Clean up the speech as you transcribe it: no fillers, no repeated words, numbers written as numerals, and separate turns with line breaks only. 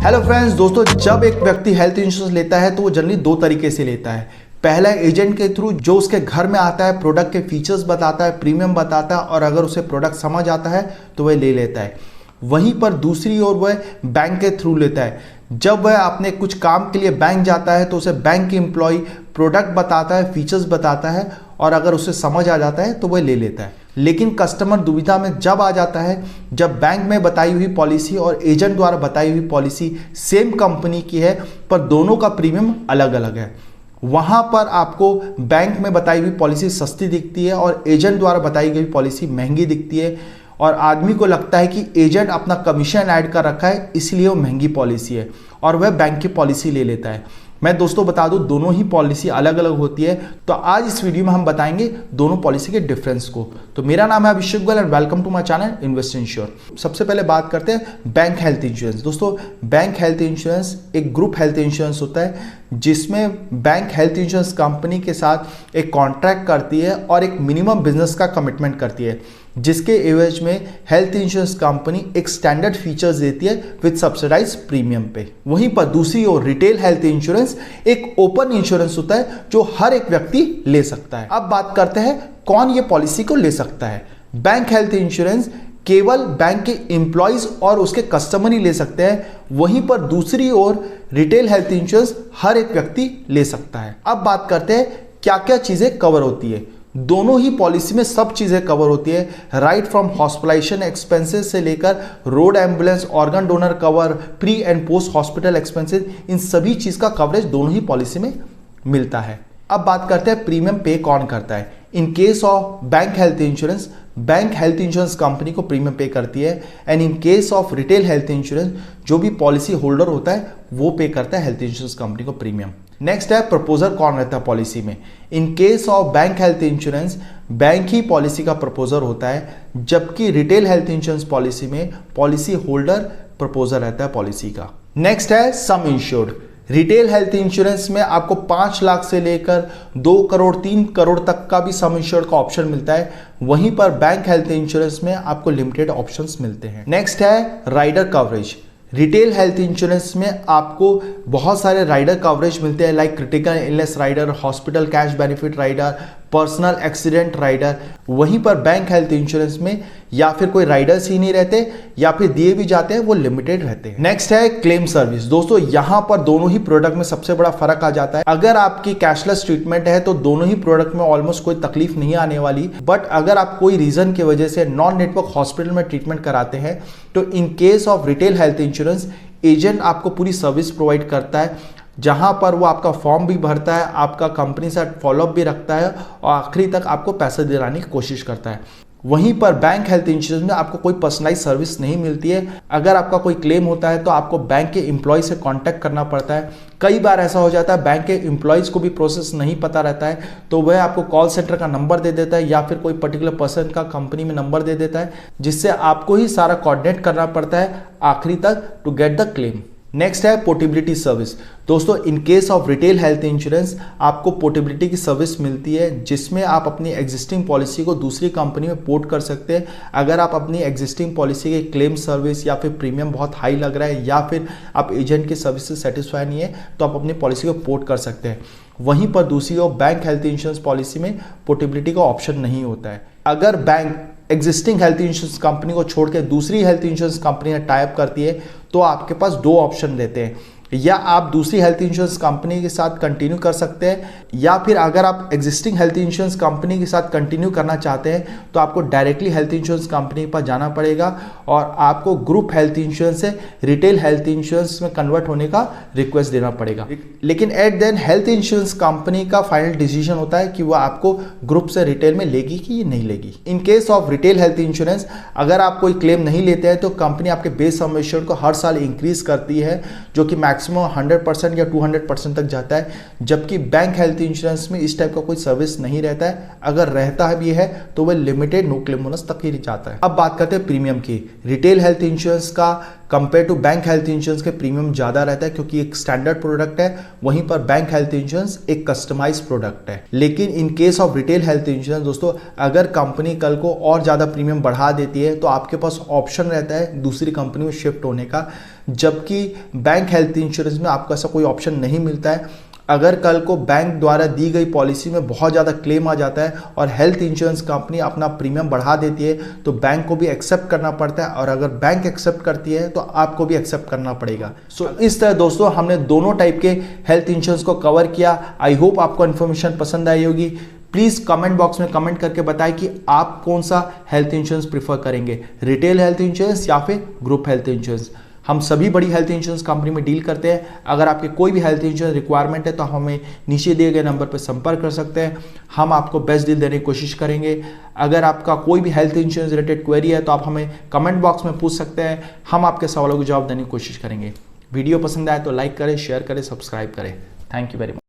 Hello friends, दोस्तों जब एक व्यक्ति हेल्थ इंश्योरेंस लेता है तो वो जनरली दो तरीके से लेता है। पहला एजेंट के थ्रू, जो उसके घर में आता है, प्रोडक्ट के फीचर्स बताता है, प्रीमियम बताता है और अगर उसे प्रोडक्ट समझ आता है तो वह ले लेता है। वहीं पर दूसरी ओर वह बैंक के थ्रू लेता है। जब वह अपने कुछ काम के लिए बैंक जाता है तो उसे बैंक के एम्प्लॉय प्रोडक्ट बताता है, फीचर्स बताता है और अगर उसे समझ आ जाता है तो वह ले लेता है। लेकिन कस्टमर दुविधा में जब आ जाता है, जब बैंक में बताई हुई पॉलिसी और एजेंट द्वारा बताई हुई पॉलिसी सेम कंपनी की है पर दोनों का प्रीमियम अलग अलग है, वहां पर आपको बैंक में बताई हुई पॉलिसी सस्ती दिखती है और एजेंट द्वारा बताई गई पॉलिसी महंगी दिखती है और आदमी को लगता है कि एजेंट अपना कमीशन ऐड कर रखा है इसलिए वो महंगी पॉलिसी है और वह बैंक की पॉलिसी ले लेता है। मैं दोस्तों बता दूं, दोनों ही पॉलिसी अलग अलग होती है। तो आज इस वीडियो में हम बताएंगे दोनों पॉलिसी के डिफरेंस को। तो मेरा नाम है Abhishek Goyal and welcome to my channel invest insure. सबसे पहले बात करते हैं बैंक हेल्थ इंश्योरेंस। दोस्तों बैंक हेल्थ इंश्योरेंस एक ग्रुप हेल्थ इंश्योरेंस होता है जिसमें बैंक हेल्थ इंश्योरेंस कंपनी के साथ एक कॉन्ट्रैक्ट करती है और एक मिनिमम बिजनेस का कमिटमेंट करती है, जिसके एवज में हेल्थ इंश्योरेंस कंपनी एक स्टैंडर्ड फीचर्स देती है विद सब्सिडाइज प्रीमियम पे। वहीं पर दूसरी ओर रिटेल हेल्थ इंश्योरेंस एक ओपन इंश्योरेंस होता है जो हर एक व्यक्ति ले सकता है। अब बात करते हैं कौन ये पॉलिसी को ले सकता है। बैंक हेल्थ इंश्योरेंस केवल बैंक के एम्प्लॉयज और उसके कस्टमर ही ले सकते हैं, वहीं पर दूसरी ओर रिटेल हेल्थ इंश्योरेंस हर एक व्यक्ति ले सकता है। अब बात करते हैं क्या क्या चीजें कवर होती है। दोनों ही पॉलिसी में सब चीजें कवर होती है, राइट फ्रॉम हॉस्पिटलाइजेशन एक्सपेंसेस से लेकर road ambulance, organ donor cover, pre and post hospital expenses, इन सभी चीज का कवरेज दोनों ही पॉलिसी में मिलता है। अब बात करते हैं प्रीमियम पे कौन करता है। इन case of bank health insurance, bank health insurance company को प्रीमियम पे करती है and in case of retail health insurance जो भी पॉलिसी होल्डर होता है वो पे करता है हेल्थ इंश्योरेंस कंपनी को प्रीमियम। नेक्स्ट है प्रपोजर कौन रहता है पॉलिसी में। इन case of bank health insurance bank he policy का प्रपोजर होता है, जबकि रिटेल हेल्थ इंश्योरेंस पॉलिसी में पॉलिसी होल्डर प्रपोजर रहता है पॉलिसी का। नेक्स्ट है सम इंश्योर्ड। रिटेल हेल्थ इंश्योरेंस में आपको 5 लाख से लेकर 2 करोड़ 3 करोड़ तक का भी सम इंश्योर्ड का ऑप्शन मिलता है, वहीं पर बैंक हेल्थ इंश्योरेंस में आपको लिमिटेड ऑप्शंस मिलते हैं। नेक्स्ट है rider coverage. Retail health insurance में आपको बहुत सारे राइडर कवरेज मिलते हैं, like critical illness rider, hospital cash benefit rider, personal accident rider. वहीं पर बैंक हेल्थ इंश्योरेंस में या फिर कोई राइडर्स ही नहीं रहते या फिर दिए भी जाते हैं वो लिमिटेड रहते हैं। नेक्स्ट है क्लेम सर्विस। दोस्तों यहां पर दोनों ही प्रोडक्ट में सबसे बड़ा फर्क आ जाता है। अगर आपकी कैशलेस ट्रीटमेंट है तो दोनों ही प्रोडक्ट में ऑलमोस्ट कोई तकलीफ नहीं आने वाली, बट अगर आप कोई रीजन की वजह से नॉन नेटवर्क हॉस्पिटल में ट्रीटमेंट कराते हैं तो इन case of retail health insurance agent आपको पूरी सर्विस प्रोवाइड करता है, जहां पर वो आपका फॉर्म भी भरता है, आपका कंपनी से फॉलोअप भी रखता है और आखिरी तक आपको पैसे दिलाने की कोशिश करता है। वहीं पर बैंक हेल्थ इंश्योरेंस में आपको कोई पर्सनलाइज सर्विस नहीं मिलती है। अगर आपका कोई क्लेम होता है तो आपको बैंक के एम्प्लॉय से कांटेक्ट करना पड़ता है। कई बार ऐसा हो जाता है बैंक के एम्प्लॉयज़ को भी प्रोसेस नहीं पता रहता है तो वह आपको कॉल सेंटर का नंबर दे देता है या फिर कोई पर्टिकुलर पर्सन का कंपनी में नंबर दे देता है, जिससे आपको ही सारा कोऑर्डिनेट करना पड़ता है आखिरी तक to get the claim. Next है पोर्टेबिलिटी सर्विस। दोस्तों in case of retail health insurance आपको पोर्टेबिलिटी की सर्विस मिलती है, जिसमें आप अपनी एग्जिस्टिंग पॉलिसी को दूसरी कंपनी में पोर्ट कर सकते हैं। अगर आप अपनी एग्जिस्टिंग पॉलिसी के क्लेम सर्विस या फिर प्रीमियम बहुत हाई लग रहा है या फिर आप एजेंट की सर्विस से सेटिस्फाई नहीं है तो आप अपनी पॉलिसी को पोर्ट कर सकते हैं। वहीं पर दूसरी ओर बैंक हेल्थ इंश्योरेंस पॉलिसी में पोर्टेबिलिटी का ऑप्शन नहीं होता है। अगर bank existing health insurance company को छोड़ के दूसरी हेल्थ इंश्योरेंस कंपनी ने टाई अप करती है तो आपके पास 2 ऑप्शन देते हैं, या आप दूसरी हेल्थ इंश्योरेंस कंपनी के साथ कंटिन्यू कर सकते हैं या फिर अगर आप एग्जिस्टिंग हेल्थ इंश्योरेंस कंपनी के साथ कंटिन्यू करना चाहते हैं तो आपको डायरेक्टली हेल्थ इंश्योरेंस कंपनी के पास जाना पड़ेगा और आपको ग्रुप हेल्थ इंश्योरेंस से रिटेल हेल्थ इंश्योरेंस में कन्वर्ट होने का रिक्वेस्ट देना पड़ेगा। लेकिन at then health insurance company का फाइनल डिसीजन होता है कि वह आपको ग्रुप से रिटेल में लेगी कि नहीं लेगी। इन case of retail health insurance अगर आप कोई क्लेम नहीं लेते हैं तो कंपनी आपके बेस सम एश्योर्ड को हर साल इंक्रीज करती है, जो कि मैक्सिमम 100% या 200% तक जाता है, जबकि बैंक हेल्थ इंश्योरेंस में इस टाइप का कोई सर्विस नहीं रहता है। अगर रहता भी है तो वह लिमिटेड नो क्लेम बोनस तक ही जाता है। अब बात करते हैं प्रीमियम की। रिटेल हेल्थ इंश्योरेंस का compare to bank health insurance के प्रीमियम ज़्यादा रहता है, क्योंकि एक स्टैंडर्ड प्रोडक्ट है, वहीं पर बैंक हेल्थ इंश्योरेंस एक कस्टमाइज प्रोडक्ट है। लेकिन इन case of retail health insurance दोस्तों, अगर कंपनी कल को और ज़्यादा प्रीमियम बढ़ा देती है तो आपके पास ऑप्शन रहता है दूसरी कंपनी में शिफ्ट होने का, जबकि बैंक हेल्थ इंश्योरेंस में आपको ऐसा कोई ऑप्शन नहीं मिलता है। अगर कल को बैंक द्वारा दी गई पॉलिसी में बहुत ज़्यादा क्लेम आ जाता है और हेल्थ इंश्योरेंस कंपनी अपना प्रीमियम बढ़ा देती है तो बैंक को भी एक्सेप्ट करना पड़ता है, और अगर बैंक एक्सेप्ट करती है तो आपको भी एक्सेप्ट करना पड़ेगा। सो इस तरह दोस्तों हमने दोनों टाइप के हेल्थ इंश्योरेंस को कवर किया। आई होप आपको इन्फॉर्मेशन पसंद आई होगी। प्लीज़ कमेंट बॉक्स में कमेंट करके बताएं कि आप कौन सा हेल्थ इंश्योरेंस प्रीफर करेंगे, रिटेल हेल्थ इंश्योरेंस या फिर ग्रुप हेल्थ इंश्योरेंस। हम सभी बड़ी हेल्थ इंश्योरेंस कंपनी में डील करते हैं। अगर आपके कोई भी हेल्थ इंश्योरेंस रिक्वायरमेंट है तो हमें नीचे दिए गए नंबर पर संपर्क कर सकते हैं। हम आपको बेस्ट डील देने की कोशिश करेंगे। अगर आपका कोई भी हेल्थ इंश्योरेंस रिलेटेड क्वेरी है तो आप हमें कमेंट बॉक्स में पूछ सकते हैं, हम आपके सवालों को जवाब देने की कोशिश करेंगे। वीडियो पसंद आए तो लाइक करें, शेयर करें, सब्सक्राइब करें। Thank you very much.